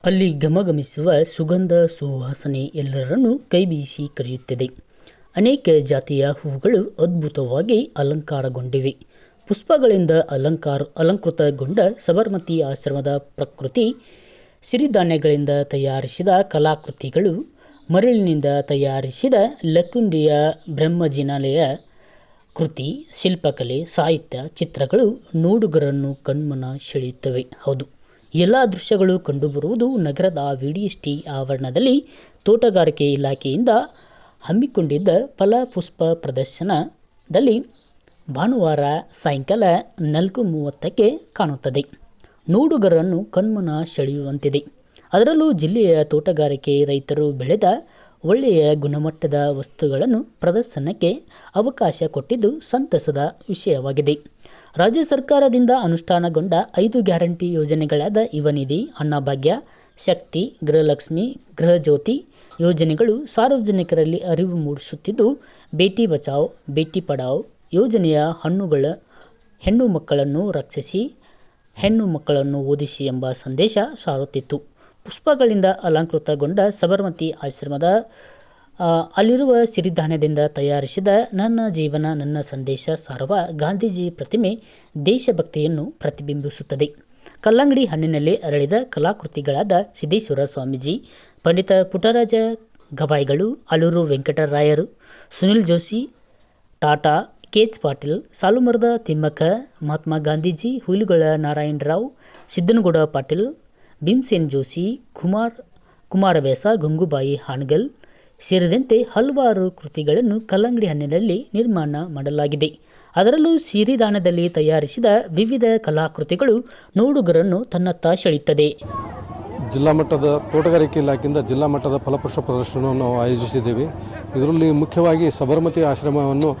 ಅಲ್ಲಿ ಘಮಘಮಿಸುವ ಸುಗಂಧ ಸುವಾಸನೆ ಎಲ್ಲರನ್ನೂ ಕೈಬೀಸಿ ಕರೆಯುತ್ತಿದೆ. ಅನೇಕ ಜಾತಿಯ ಹೂವುಗಳು ಅದ್ಭುತವಾಗಿ ಅಲಂಕಾರಗೊಂಡಿವೆ. ಪುಷ್ಪಗಳಿಂದ ಅಲಂಕೃತಗೊಂಡ ಸಬರಮತಿ ಆಶ್ರಮದ ಪ್ರಕೃತಿ, ಸಿರಿಧಾನ್ಯಗಳಿಂದ ತಯಾರಿಸಿದ ಕಲಾಕೃತಿಗಳು, ಮರಳಿನಿಂದ ತಯಾರಿಸಿದ ಲಕ್ಕುಂಡಿಯ ಬ್ರಹ್ಮಜಿನಾಲಯ ಕೃತಿ, ಶಿಲ್ಪಕಲೆ, ಸಾಹಿತ್ಯ, ಚಿತ್ರಗಳು ನೋಡುಗರನ್ನು ಕಣ್ಮನ ಸೆಳೆಯುತ್ತವೆ. ಹೌದು, ಎಲ್ಲ ದೃಶ್ಯಗಳು ಕಂಡುಬರುವುದು ನಗರದ ವಿಡಿಎಸ್ಟಿ ಆವರಣದಲ್ಲಿ ತೋಟಗಾರಿಕೆ ಇಲಾಖೆಯಿಂದ ಹಮ್ಮಿಕೊಂಡಿದ್ದ ಫಲಪುಷ್ಪ ಪ್ರದರ್ಶನದಲ್ಲಿ ಭಾನುವಾರ ಸಾಯಂಕಾಲ 4:30ಕ್ಕೆ ಕಾಣುತ್ತದೆ. ನೋಡುಗರನ್ನು ಕಣ್ಮನ ಸೆಳೆಯುವಂತಿದೆ. ಅದರಲ್ಲೂ ಜಿಲ್ಲೆಯ ತೋಟಗಾರಿಕೆ ರೈತರು ಬೆಳೆದ ಒಳ್ಳೆಯ ಗುಣಮಟ್ಟದ ವಸ್ತುಗಳನ್ನು ಪ್ರದರ್ಶನಕ್ಕೆ ಅವಕಾಶ ಕೊಟ್ಟಿದ್ದು ಸಂತಸದ ವಿಷಯವಾಗಿದೆ. ರಾಜ್ಯ ಸರ್ಕಾರದಿಂದ ಅನುಷ್ಠಾನಗೊಂಡ 5 ಗ್ಯಾರಂಟಿ ಯೋಜನೆಗಳಾದ ಯುವನಿಧಿ, ಅನ್ನಭಾಗ್ಯ, ಶಕ್ತಿ, ಗೃಹಲಕ್ಷ್ಮಿ, ಗೃಹಜ್ಯೋತಿ ಯೋಜನೆಗಳು ಸಾರ್ವಜನಿಕರಲ್ಲಿ ಅರಿವು ಮೂಡಿಸುತ್ತಿದ್ದು, ಬೇಟಿ ಬಚಾವ್ ಬೇಟಿ ಪಢಾವ್ ಯೋಜನೆಯ ಹೆಣ್ಣು ಮಕ್ಕಳನ್ನು ರಕ್ಷಿಸಿ, ಹೆಣ್ಣು ಮಕ್ಕಳನ್ನು ಓದಿಸಿ ಎಂಬ ಸಂದೇಶ ಸಾರುತ್ತಿತ್ತು. ಪುಷ್ಪಗಳಿಂದ ಅಲಂಕೃತಗೊಂಡ ಸಬರಮತಿ ಆಶ್ರಮದ ಅಲ್ಲಿರುವ ಸಿರಿಧಾನ್ಯದಿಂದ ತಯಾರಿಸಿದ ನನ್ನ ಜೀವನ ನನ್ನ ಸಂದೇಶ ಸಾರುವ ಗಾಂಧೀಜಿ ಪ್ರತಿಮೆ ದೇಶಭಕ್ತಿಯನ್ನು ಪ್ರತಿಬಿಂಬಿಸುತ್ತದೆ. ಕಲ್ಲಂಗಡಿ ಹಣ್ಣಿನಲ್ಲಿ ಅರಳಿದ ಕಲಾಕೃತಿಗಳಾದ ಸಿದ್ದೇಶ್ವರ ಸ್ವಾಮೀಜಿ, ಪಂಡಿತ ಪುಟ್ಟರಾಜ ಗವಾಯಿಗಳು, ಆಲೂರು ವೆಂಕಟರಾಯರು, ಸುನಿಲ್ ಜೋಶಿ, ಟಾಟಾ, ಕೆ.ಎಚ್. ಪಾಟೀಲ್, ಸಾಲುಮರದ ತಿಮ್ಮಕ್ಕ, ಮಹಾತ್ಮ ಗಾಂಧೀಜಿ, ಹುಲಿಗೊಳ ನಾರಾಯಣರಾವ್, ಸಿದ್ದನಗೌಡ ಪಾಟೀಲ್, ಭೀಮಸೇನ್ ಜೋಶಿ, ಕುಮಾರವ್ಯಾಸ, ಗಂಗೂಬಾಯಿ ಹಾನಗಲ್ ಸೇರಿದಂತೆ ಹಲವಾರು ಕೃತಿಗಳನ್ನು ಕಲ್ಲಂಗಡಿ ಹಣ್ಣಿನಲ್ಲಿ ನಿರ್ಮಾಣ ಮಾಡಲಾಗಿದೆ. ಅದರಲ್ಲೂ ಸಿರಿಧಾನ್ಯದಲ್ಲಿ ತಯಾರಿಸಿದ ವಿವಿಧ ಕಲಾಕೃತಿಗಳು ನೋಡುಗರನ್ನು ತನ್ನತ್ತ ಸೆಳೆಯುತ್ತದೆ. ಜಿಲ್ಲಾ ಮಟ್ಟದ ತೋಟಗಾರಿಕೆ ಇಲಾಖೆಯಿಂದ ಜಿಲ್ಲಾ ಮಟ್ಟದ ಫಲಪುಷ್ಪ ಪ್ರದರ್ಶನವನ್ನು ನಾವು ಆಯೋಜಿಸಿದ್ದೇವೆ. ಇದರಲ್ಲಿ ಮುಖ್ಯವಾಗಿ ಸಬರಮತಿ ಆಶ್ರಮವನ್ನು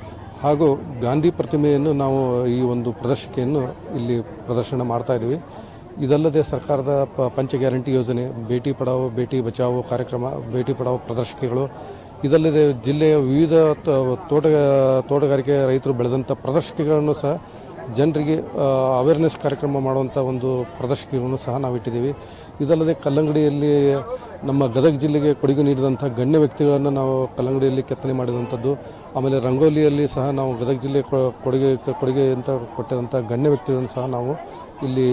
ಹಾಗೂ ಗಾಂಧಿ ಪ್ರತಿಮೆಯನ್ನು ನಾವು ಈ ಒಂದು ಪ್ರದರ್ಶಿಕೆಯನ್ನು ಇಲ್ಲಿ ಪ್ರದರ್ಶನ ಮಾಡ್ತಾ ಇದ್ದೀವಿ. ಇದಲ್ಲದೆ ಸರ್ಕಾರದ ಪಂಚ ಗ್ಯಾರಂಟಿ ಯೋಜನೆ, ಬೇಟಿ ಪಢಾವೋ ಬೇಟಿ ಬಚಾವೋ ಕಾರ್ಯಕ್ರಮ, ಬೇಟಿ ಪಢಾವೋ ಪ್ರದರ್ಶಿಕೆಗಳು, ಇದಲ್ಲದೆ ಜಿಲ್ಲೆಯ ವಿವಿಧ ತೋಟಗಾರಿಕೆ ರೈತರು ಬೆಳೆದಂಥ ಪ್ರದರ್ಶಿಕೆಗಳನ್ನು ಸಹ ಜನರಿಗೆ ಅವೇರ್ನೆಸ್ ಕಾರ್ಯಕ್ರಮ ಮಾಡುವಂಥ ಒಂದು ಪ್ರದರ್ಶಿಕೆಯನ್ನು ಸಹ ನಾವು ಇಟ್ಟಿದ್ದೀವಿ. ಇದಲ್ಲದೆ ಕಲ್ಲಂಗಡಿಯಲ್ಲಿ ನಮ್ಮ ಗದಗ ಜಿಲ್ಲೆಗೆ ಕೊಡುಗೆ ನೀಡಿದಂಥ ಗಣ್ಯ ವ್ಯಕ್ತಿಗಳನ್ನು ನಾವು ಕಲ್ಲಂಗಡಿಯಲ್ಲಿ ಕೆತ್ತನೆ ಮಾಡಿದಂಥದ್ದು, ಆಮೇಲೆ ರಂಗೋಲಿಯಲ್ಲಿ ಸಹ ನಾವು ಗದಗ ಜಿಲ್ಲೆ ಕೊಡುಗೆ ಅಂತ ಕೊಟ್ಟಿದಂಥ ಗಣ್ಯ ವ್ಯಕ್ತಿಗಳನ್ನು ಸಹ ನಾವು ಇಲ್ಲಿ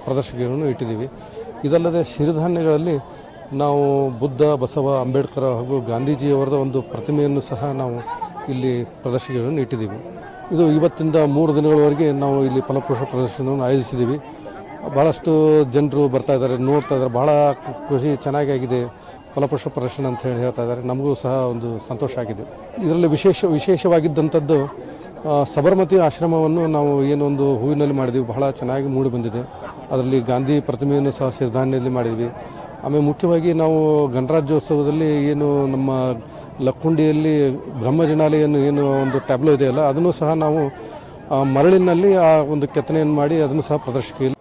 ಪ್ರದರ್ಶಿಕೆಗಳನ್ನು ಇಟ್ಟಿದ್ದೀವಿ. ಇದಲ್ಲದೆ ಸಿರಿಧಾನ್ಯಗಳಲ್ಲಿ ನಾವು ಬುದ್ಧ, ಬಸವ, ಅಂಬೇಡ್ಕರ್ ಹಾಗೂ ಗಾಂಧೀಜಿಯವರದ ಒಂದು ಪ್ರತಿಮೆಯನ್ನು ಸಹ ನಾವು ಇಲ್ಲಿ ಪ್ರದರ್ಶಿಕೆಗಳನ್ನು ಇಟ್ಟಿದ್ದೀವಿ. ಇದು ಇವತ್ತಿಂದ 3 ದಿನಗಳವರೆಗೆ ನಾವು ಇಲ್ಲಿ ಫಲಪುಷ್ಪ ಪ್ರದರ್ಶನವನ್ನು ಆಯೋಜಿಸಿದ್ದೀವಿ. ಭಾಳಷ್ಟು ಜನರು ಬರ್ತಾ ಇದ್ದಾರೆ, ನೋಡ್ತಾ ಇದ್ದಾರೆ. ಭಾಳ ಖುಷಿ, ಚೆನ್ನಾಗಿದೆ ಫಲಪುಷ್ಪ ಪ್ರದರ್ಶನ ಅಂತ ಹೇಳ್ತಾ ಇದ್ದಾರೆ. ನಮಗೂ ಸಹ ಒಂದು ಸಂತೋಷ ಆಗಿದೆ. ಇದರಲ್ಲಿ ವಿಶೇಷವಾಗಿದ್ದಂಥದ್ದು ಸಬರಮತಿ ಆಶ್ರಮವನ್ನು ನಾವು ಏನೊಂದು ಹೂವಿನಲ್ಲಿ ಮಾಡಿದ್ವಿ, ಬಹಳ ಚೆನ್ನಾಗಿ ಮೂಡಿ ಬಂದಿದೆ. ಅದರಲ್ಲಿ ಗಾಂಧಿ ಪ್ರತಿಮೆಯನ್ನು ಸಹ ಸಿರಿಧಾನ್ಯದಲ್ಲಿ ಮಾಡಿದ್ವಿ. ಆಮೇಲೆ ಮುಖ್ಯವಾಗಿ ನಾವು ಗಣರಾಜ್ಯೋತ್ಸವದಲ್ಲಿ ಏನು ನಮ್ಮ ಲಕ್ಕುಂಡಿಯಲ್ಲಿ ಬ್ರಹ್ಮಜಿನಾಲಯನ್ನು ಏನು ಒಂದು ಟ್ಯಾಬ್ಲೋ ಇದೆಯಲ್ಲ, ಅದನ್ನು ಸಹ ನಾವು ಮರಳಿನಲ್ಲಿ ಆ ಒಂದು ಕೆತ್ತನೆಯನ್ನು ಮಾಡಿ ಅದನ್ನು ಸಹ ಪ್ರದರ್ಶಿಕೆಯಲ್ಲಿ